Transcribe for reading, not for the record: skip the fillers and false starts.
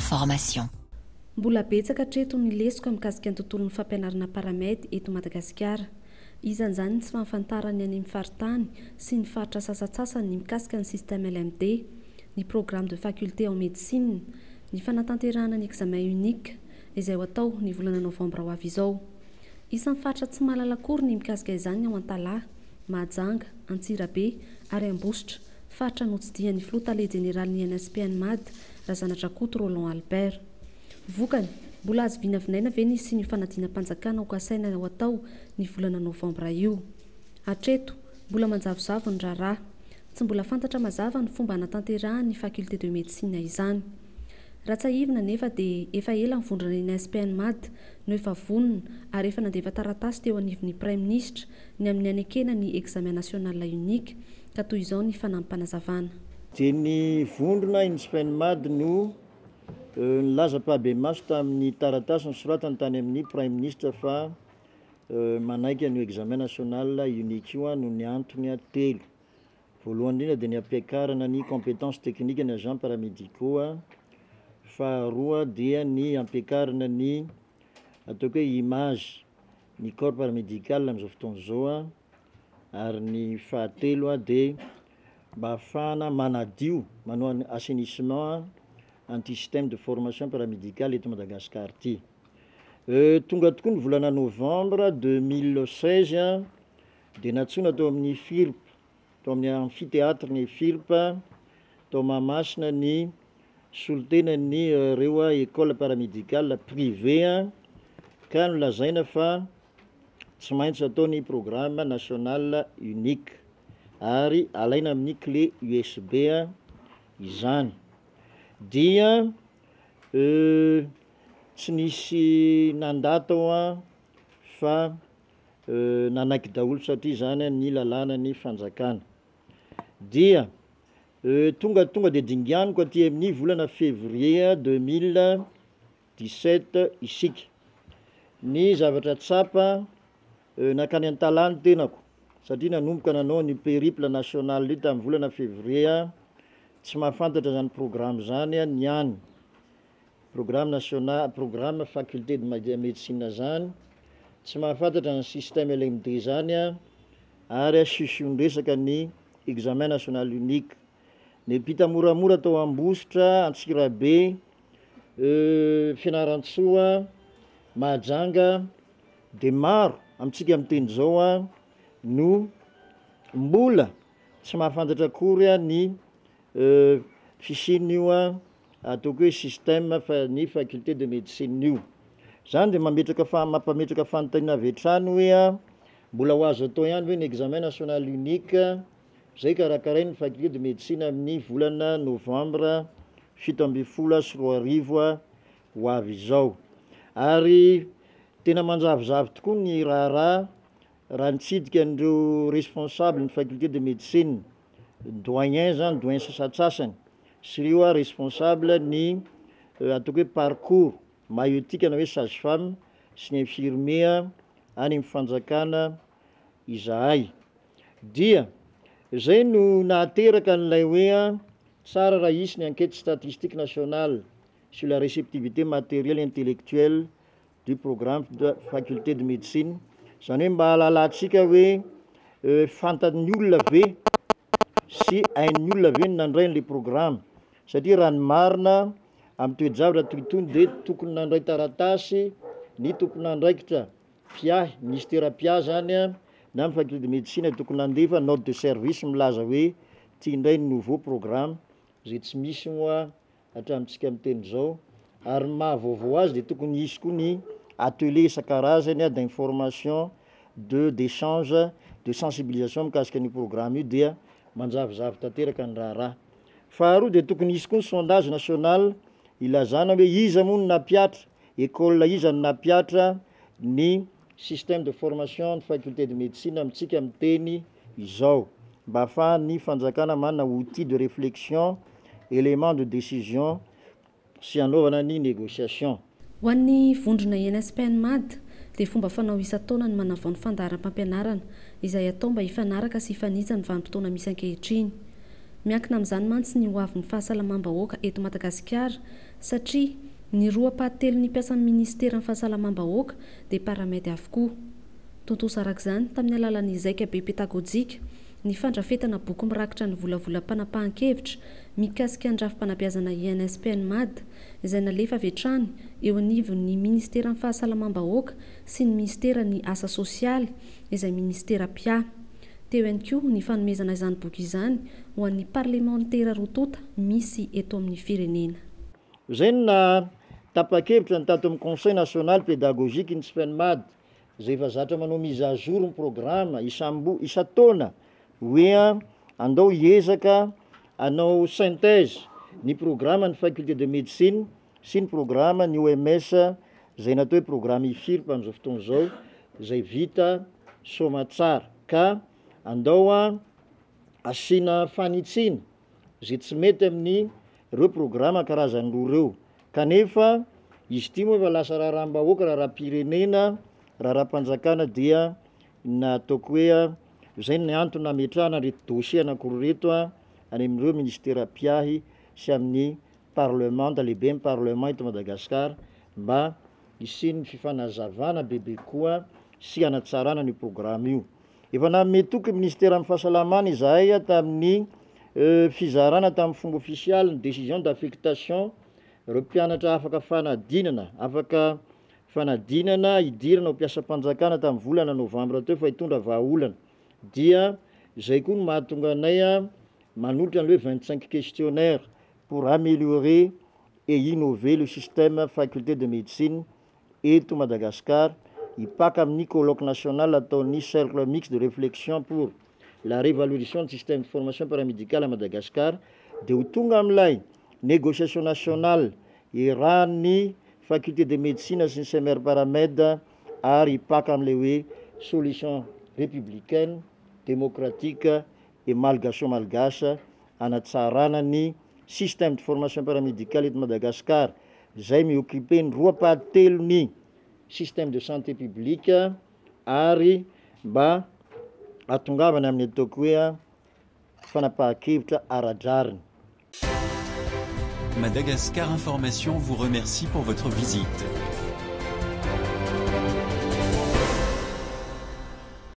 d'information. Mbola betsaka hatreto ny lesoko mikasika ny tontolon'ny fampianarana paramedy eto Madagasikara. Isan'izany tsy fahafantarany any amin'ny faritany sy ny faritra sasatsasany mikasika ny système LMD, ny programme de faculté en médecine, ny fanatanterahana ny examen unique izay ho atao ny volana novambra ho avy izao. Isan'ny faritra tsy mahalala akory ny mikasika izany ao Antalahy, Mahajanga, Antsirabe ary Ambositra, faritra notsidihan'ny Flotale Général ny NSPN MAD, Razanadrakoto Roland Albert. Vokany, mbola azo vinavinaina ve ny sy ny fanadinam-panjakana ho kasaina ho atao ny volana novambra io. Hatreto, mbola manjavozavo ny raharaha. Tsy mbola fantatra mazava ny fomba hanatanterahany ny faculté de médecine izany. Ratsaivina nefa dia efa ela mivondrona ny NSPN MAD no efa vonona ary efa nandefa taratasy teo anivon'ny Premier Ministre ny amin'ny anekena ny examen national unique ka toy izao ny fanampanazavana. Dia ny vondrona NSPN MAD no nilaza pahabe maso tamin'ny taratasy nosoratany tany amin'ny Premier Ministre fa manaiky ny examen national unique io no ny antony telo. Voalohany indrindra dia ny ampiakarana ny compétence technique ny agents paramédicaux, faharoa dia ny ampiakarana ny ataoko hoe image ny corps paramédical amin'izao fotoana izao, ary ny fahatelo dia mba ahafahana manadio manao assainissement anti-système de formation paramédicale eto Madagasikara ity. Tonga tokoa ny volana novembre 2016 dia natsona tao amin'ny FIRP, tao amin'ny amphithéâtre ny FIRP, tao Mahamasina ny solotena ny reo école paramédicale privée ka nolazaina fa tsy maintsy atao ny programme national unique ary alaina amin'ny clé USB izany. Dia tsy nisy nandatao fa nanaiky daholo satria zany ny lalàna ny fanjakana. Dia tonga dia dinganiko aty amin'ny volana février 2017 isika. Ny zavatra tsapa nakany Antalany tenako satria nanomboka nanao ny périple national io tamin'ny volana février, tsy mahafantatra zany programme zany niany. Programme national, programme faculté de médecine zany, tsy mahafantatra ny système LMD zany ary sisondresaka ny examen national unique. Nepita moramora tao Ambositra, Antsirabe, Fianarantsoa, Mahajanga, de maro amintsika amin'ny teny zao no mbola tsy mahafantatra akory ny fisian'io ataoko hoe système ny faculté de médecine io. Zany dia mampametraka fanontaniana avy hatrany hoe mbola ho azo atao ihany hoe ny examen national unique zay karakarainy ny faculté de médecine amin'ny volana novembre 2017 ho avy izao. Ary tena manjavozavo tokoa ny raharaha nitsidika an'ireo responsable ny faculté de médecine, doyen zany, doyen sasatsasany sy ireo responsable ny ataoko hoe parcours maïeutique na hoe sage-femme sy ny infirmier any amin'ny fanjakana izahay. Dia zay no nahateraka n'ilay hoe tsara raha isy ny enquête statistique nationale sur la réceptivité matérielle et intellectuelle du programme de faculté de médecine. Zany hoe mba halalantsika hoe fantan'ny olona ve sy hain'ny olona ve ny nandray n'le programme, satria raha ny marina amin'ny toe-javatra tohitony dia tokony nandray taratasy ny tokony nandraikitra piahy ministère pia zany na amin'ny faculté de médecine tokony nandefa note de service milaza hoe tia indray ny nouveau programme zay tsy misy moa hatramintsika amin'ny teny zao. Ary mahavaovao azy dia tokony hisy koa ny atelier isan-karazany d'information, d'échange, de sensibilisation mikasika ny programme io dia manjavozavo tanteraka ny raharaha. Faharoa dia tokony hisy koa ny sondage national ilazana hoe iza moa no napiatra, école iza no napiatra ny système de formation de faculté de médecine amintsika amin'ny teny izao, mba ahafahan'ny fanjakana manana outil de réflexion, élément de décision sy anaovana ny négociation. Ho an'ny vondrona NSPN MAD dia fomba fanao isan-taona ny manavao ny fandaharam-pampianarana izay atao mba hifanaraka sy hifanija ny vanim-potoana misy ankehitriny. Miankina amin'izany mantsy ny ho avin'ny fahasalamam-bahoaka eto Madagasikara satria ny roam-pahatelo ny mpiasan'ny ministera ny fahasalamam-bahoaka dia paramedy avokoa. Tontosa arak'izany tamin'ny alalan'ny zaika be pédagogique ny fandrafetana boky mirakitra ny volavolam-panapahan-kevitra mikasika ny rafim-panabeazana INSP-NMAD izay nalefa avy hatrany eo anivon'ny ministera ny fahasalamam-bahoaka sy ny ministera ny asa sosialy izay ministera PIA. Teo ihany koa ny fanomezana izany boky izany ho an'ny parlementaira rotota misy eto amin'ny firenena. Zay na tapa-kevitra ny tato amin'ny conseil national pédagogique ny SPENMAD zay efa zatra manao mise à jour ny programme isa-taona hoe andao hiezaka anao synthèse ny programme ny faculté de médecine sy ny programme ny OMS zay natao hoe programme IFIRP amin'izao fotoana izao zay vita soma tsara ka andao asina fanitsina zay tsy mety amin'ny ireo programme karazany roa reo kanefa izy ty moa efa lasa raharam-bahoaka raha-pirenena raha-panjakana dia nataoko hoe zay ny antony nametrahana reto dossier anankiroa reto any amin'ireo ministera piahy sy amin'ny parlement lehibe ny parlement eto Madagasikara mba isin'ny fifanazavana bebe koa sy anatsarana ny programme io. Efa nametoky ministera amin'ny fahasalamana izahay tamin'ny fizarana tamin'ny fomba ofisialy ny décision d'affectation ireo mpianatra afaka fanadinana idirana ho mpiasam-panjakana tamin'ny volana novambra teo fa hitondra vahaolana dia zay koa no mahatonga anay manolotra ny hoe 25 questionnaires pour améliorer et innover le système faculté de médecine eto Madagascar hipaka amin'ny colloque national ataon'ny cercle mixte de réflexion pour la révalorisation du système de formation paramédicale à Madagascar de ho tonga amin'ilay négociation nationale irahan'ny faculté de médecine sy ny semer paramède ary hipaka amin'ilay hoe solution républicaine démocratique et malgache anatsarana ny système de formation paramédicale eto Madagascar zay mioccupé ny roam-pahatelo ny système de santé publique ary mba atongavana amin'ny ataoko hoe fanapahan-kevitra aradrariny. Madagascar Information vous remercie pour votre visite.